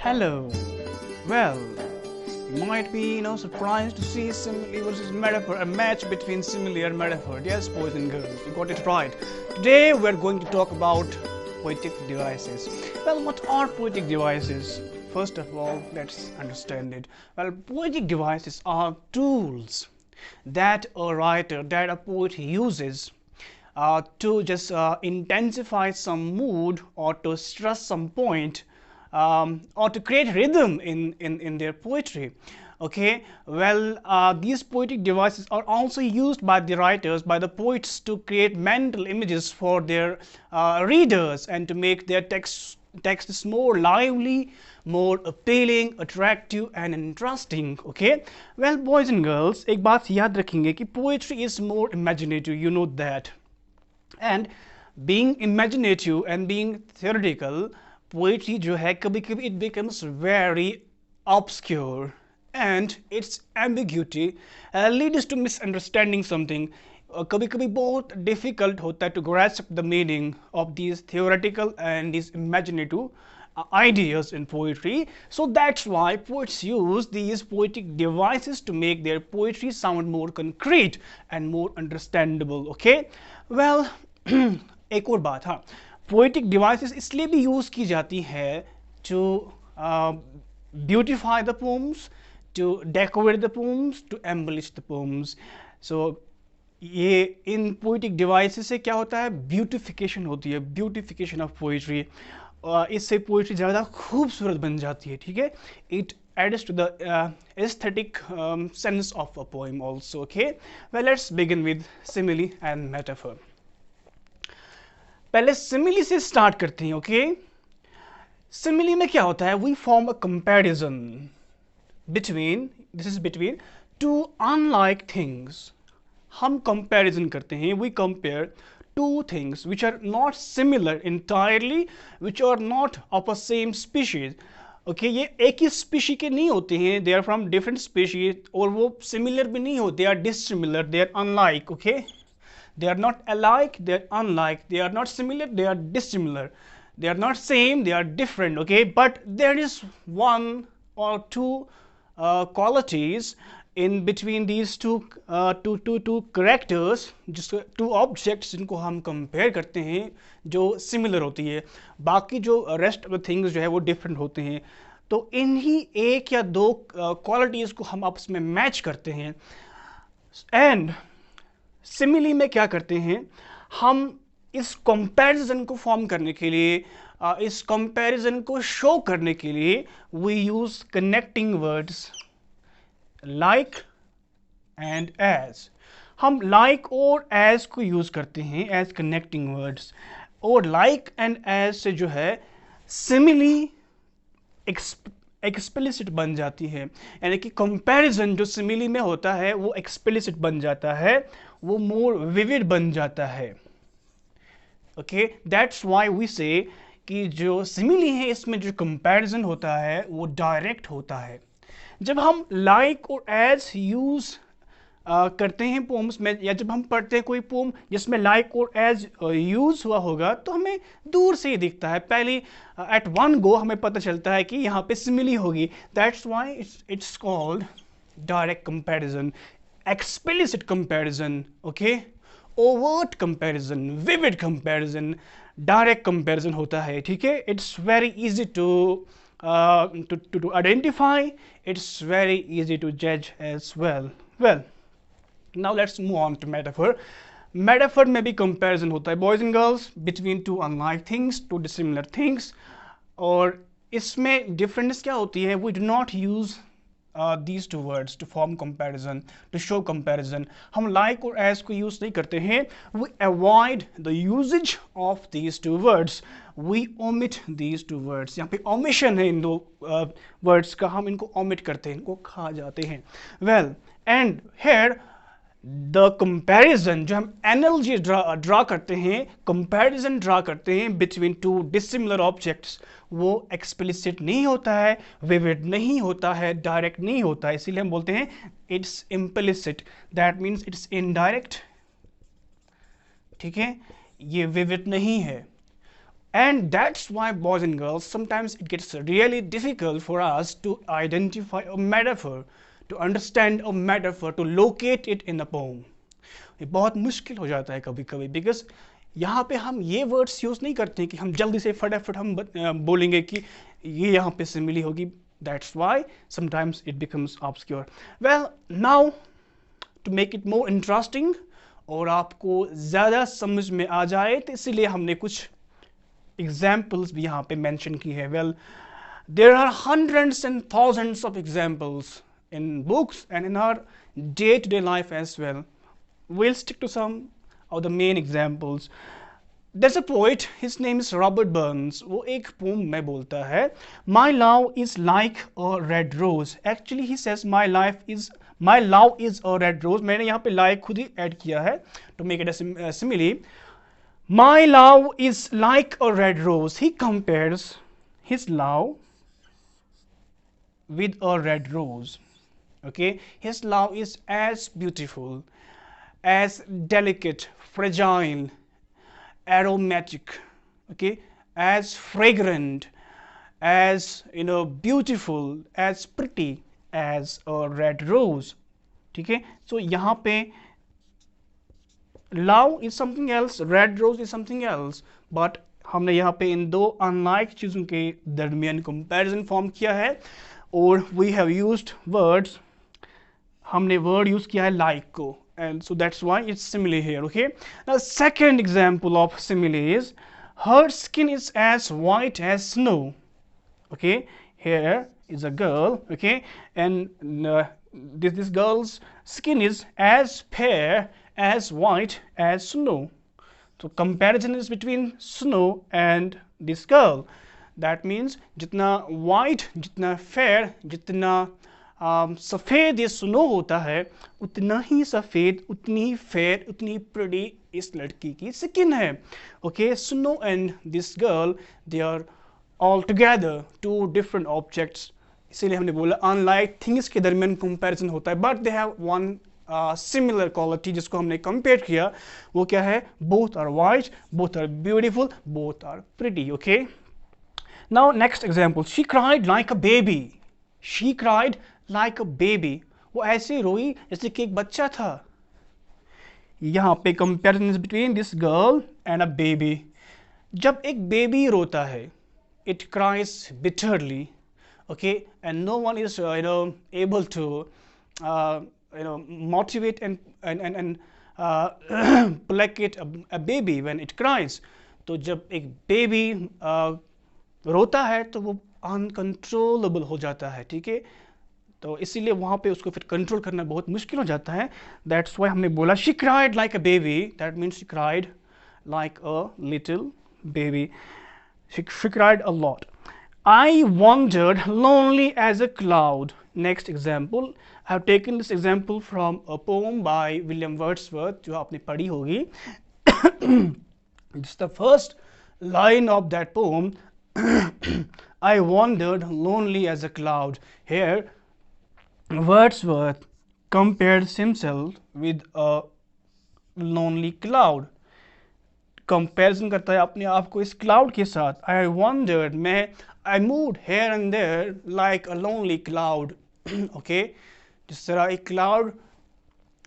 Hello. Well, you might be, surprised to see simile versus metaphor, a match between simile and metaphor. Yes, boys and girls, you got it right. Today we're going to talk about poetic devices. Well, what are poetic devices? First of all, let's understand it. Well, poetic devices are tools that a writer, that a poet uses to just intensify some mood or to stress some point or to create rhythm in their poetry. Okay, well, these poetic devices are also used by the writers, by the poets, to create mental images for their readers and to make their texts more lively, more appealing, attractive and interesting. Okay, well, boys and girls, एक बात याद रखेंगे कि poetry is more imaginative, you know that. And being imaginative and being theoretical, poetry जो है कभी कभी it becomes very obscure and its ambiguity leads to misunderstanding something. कभी कभी बहुत difficult होता है to grasp the meaning of these theoretical and these imaginative ideas in poetry. So that's why poets use these poetic devices to make their poetry sound more concrete and more understandable. Okay, well, एक और बात, हाँ, poetic devices इसलिए भी use की जाती है to beautify the poems, to decorate the poems, to embellish the poems. So ये इन पोएटिक डिवाइसेस से क्या होता है, ब्यूटिफिकेशन होती है, ब्यूटिफिकेशन ऑफ पोइट्री. इससे पोइट्री ज़्यादा खूबसूरत बन जाती है. ठीक है, it adds to the aesthetic sense of a poem also. Okay, well, let's begin with simile and metaphor. पहले सिमिली से स्टार्ट करते हैं. ओके, सिमिली में क्या होता है, we form a comparison between, this is between two unlike things. हम comparison करते हैं, we compare two things which are not similar entirely, which are not of a same species. Okay, ये एक ही स्पीशी के नहीं होते हैं, they are from different species, और वो सिमिलर भी नहीं होते, are dissimilar, they are unlike. Okay, they are not alike, they are unlike, they are not similar, they are dissimilar, they are not same, they are different. Okay, but there is one or two qualities in between these two characters, just two objects जिनको हम compare करते हैं, जो similar होती है, बाकी जो rest of the things जो है वो different होते हैं. तो इन्हीं एक या दो qualities को हम आपस में match करते हैं. And सिमिली में क्या करते हैं, हम इस कंपैरिजन को फॉर्म करने के लिए, इस कंपैरिजन को शो करने के लिए we use connecting words like and as. हम लाइक और एज को यूज करते हैं एज कनेक्टिंग वर्ड्स, और लाइक एंड एज से जो है सिमिली एक्सप्लिसिट बन जाती है. यानी कि कंपैरिजन जो सिमिली में होता है वो एक्सप्लिसिट बन जाता है, वो मोर विविड बन जाता है. ओके, दैट्स व्हाई वी से कि जो सिमिली है इसमें जो कंपैरिजन होता है वो डायरेक्ट होता है. जब हम लाइक और एज यूज करते हैं पोम्स में, या जब हम पढ़ते हैं कोई पोम जिसमें लाइक और एज यूज हुआ होगा, तो हमें दूर से ही दिखता है, पहले एट वन गो हमें पता चलता है कि यहाँ पे सिमिली होगी. That's why it's called direct comparison, explicit comparison. Okay, overt comparison, vivid comparison, direct comparison होता है. ठीक है, it's very easy to identify, it's very easy to judge as well. Well, now let's move on to metaphor. Metaphor में भी comparison होता है, boys and girls, between two unlike things, two dissimilar things. और इसमें difference क्या होती है, we do not use these two words to form comparison, to show comparison. हम like और as को use नहीं करते हैं. We avoid the usage of these two words. We omit these two words. यहाँ पे omission है इन दो words का, हम इनको omit करते हैं, इनको खा जाते हैं. Well, and here the comparison, जो हम analogy draw करते हैं, comparison draw करते हैं between two dissimilar objects, वो explicit नहीं होता है, vivid नहीं होता है, direct नहीं होता है. इसीलिए हम बोलते हैं it's implicit. That means it's indirect. ठीक है, ये vivid नहीं है. And that's why, boys and girls, sometimes it gets really difficult for us to identify a metaphor, to understand a metaphor, to locate it in a poem. ये बहुत मुश्किल हो जाता है कभी कभी, बिकॉज यहाँ पे हम ये वर्ड्स यूज़ नहीं करते कि हम जल्दी से फटाफट हम बोलेंगे कि ये यहाँ पे सिमिली होगी. That's why sometimes it becomes obscure. Well, now to make it more interesting और आपको ज़्यादा समझ में आ जाए, तो इसीलिए हमने कुछ examples भी यहाँ पे mention की है. Well, there are hundreds and thousands of examples in books and in our day-to-day life as well. We'll stick to some of the main examples. There's a poet, his name is Robert Burns. वो एक poem में बोलता है, My love is like a red rose. Actually he says my love is a red rose. मैंने यहाँ पे like खुद ही add किया है to make it a simile. My love is like a red rose. He compares his love with a red rose. Okay, his love is as beautiful, as delicate, fragile, aromatic, okay, as fragrant, as beautiful, as pretty as a red rose. ठीक है, so यहाँ पे love is something else, red rose is something else, but हमने यहाँ पे इन दो unlike चीज़ों के दरमियान कंपैरिजन फॉर्म किया है, और वी हैव यूज्ड वर्ड्स, हमने वर्ड यूज किया है like को, and so that's why it's simile here. Okay, now second example of simile is her skin is as white as snow. Okay, here is a girl, okay, and this girl's skin is as fair as white as snow. So comparison is between snow and this girl. That means जितना white, जितना fair, जितना सफ़ेद ये snow होता है, उतना ही सफ़ेद, उतनी fair, उतनी pretty इस लड़की की स्किन है. Okay, snow and this girl, they are all together two different objects. इसीलिए हमने बोला unlike things के दरमियान comparison होता है, but they have one similar quality जिसको हमने compare किया. वो क्या है? Both are white, both are beautiful, both are pretty. Okay, now next example, she cried like a baby. She cried like a baby. वो ऐसे रोई जैसे कि एक बच्चा था. यहाँ पे comparison is between this girl and a baby. जब एक बेबी रोता है, it cries bitterly, okay, and no one is able to motivate and placate a baby when it cries. तो जब एक बेबी रोता है तो वो अनकंट्रोलेबल हो जाता है. ठीक है, तो इसीलिए वहाँ पे उसको फिर कंट्रोल करना बहुत मुश्किल हो जाता है. दैट्स वाई हमने बोला she cried like a baby. That means she cried like a little baby. She cried a lot. I wandered lonely as a cloud. Next example, I have taken this example from a poem by William Wordsworth जो आपने पढ़ी होगी. It's the first line of that poem. I wandered lonely as a cloud. Here Wordsworth compares himself with a lonely cloud. Comparison करता है अपने आप को इस क्लाउड के साथ. I wondered, मैं I moved here and there like a lonely cloud. Okay, जिस तरह एक क्लाउड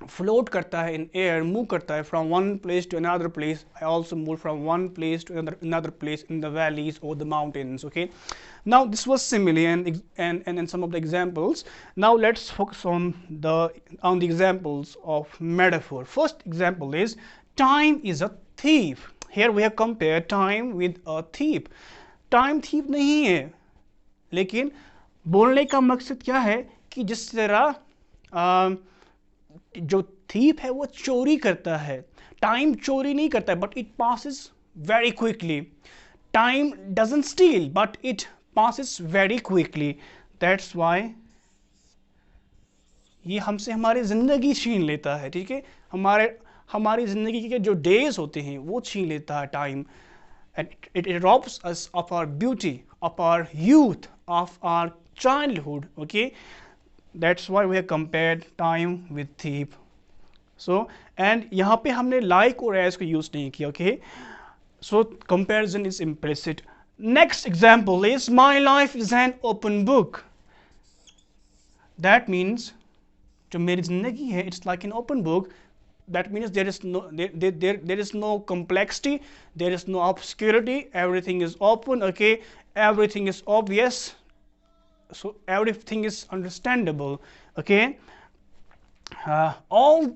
float करता है in air, move करता है from one place to another place. I also moved from one place to another place in the valleys or the mountains. Okay, now this was simile and some of the examples. Now let's focus on the examples of metaphor. First example is time is a thief. Here we have compared time with a thief. Time thief नहीं है, लेकिन बोलने का मकसद क्या है कि जिस तरह जो thief है वो चोरी करता है, टाइम चोरी नहीं करता है, but it passes very quickly. Time doesn't steal, but it passes very quickly. That's why ये हमसे हमारी ज़िंदगी छीन लेता है. ठीक है, हमारी ज़िंदगी के जो डेज होते हैं वो छीन लेता है time. And it robs us of our beauty, of our youth, of our childhood. Okay, that's why we have compared time with thief. So and यहाँ पे हमने like और as को use नहीं किया. Okay, So comparison is implicit. Next example is my life is an open book. That means जो मेरी जिंदगी है it's like an open book. That means there is no complexity, there is no obscurity, everything is open, okay, everything is obvious, so everything is understandable, okay. All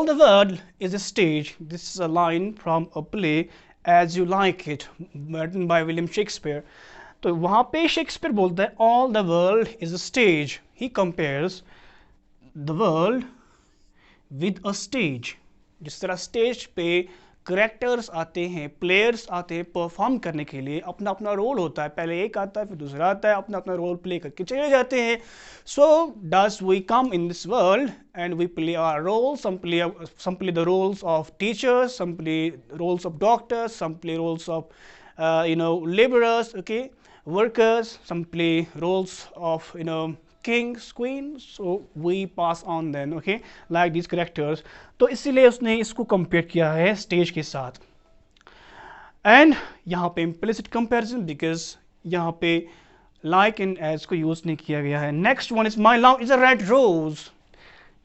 the world is a stage. This is a line from a play As You Like It, written by William Shakespeare. तो वहाँ पे Shakespeare बोलता है all the world is a stage. He compares the world with a stage. जिस तरह stage पे characters आते हैं, प्लेयर्स आते हैं परफॉर्म करने के लिए, अपना अपना रोल होता है, पहले एक आता है फिर दूसरा आता है, अपना अपना रोल प्ले करके चले जाते हैं. So does we come in this world and we play our role. some play the roles of teachers, some play roles of doctors, some play roles of laborers, okay, workers, some play roles of kings, queens, so we pass on then, okay, like these characters. तो इसीलिए उसने इसको compare किया है stage के साथ. And यहाँ पे implicit comparison because यहाँ पे like and as को यूज नहीं किया गया है. Next one is my love is a red rose.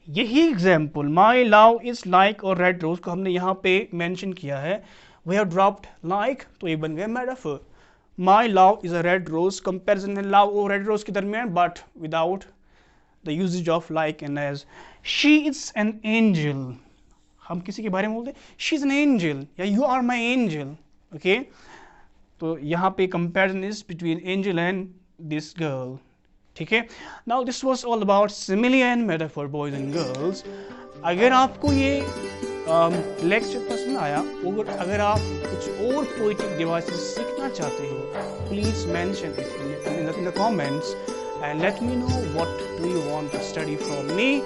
यही example my love is like और red rose को हमने यहाँ पे मेंशन किया है. we have dropped like तो ये बन गया metaphor. My love is a red rose. Comparison है love और red rose के दरमियान, but without the usage of like and as. She is an angel. हम किसी के बारे में बोलते हैं she is an angel या you are my angel, okay. तो यहाँ पे comparison is between angel and this girl, ठीक है. Now this was all about simile and metaphor, boys and girls. अगर आपको ये लेक्चर पसंद आया और अगर आप कुछ और पोएटिक डिवाइसेस सीखना चाहते हो, please mention it in the comments and let me know what do you want to study from me.